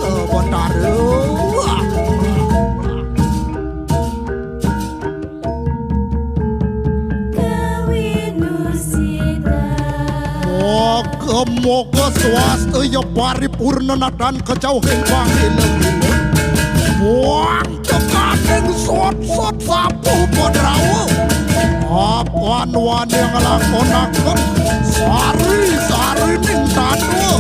Bondaru Moga swastaya paripurna dan kejauhan panggilan buang tekaning sot-sot sapu podrawu apaan yang lakonakan sari-sari ning tanu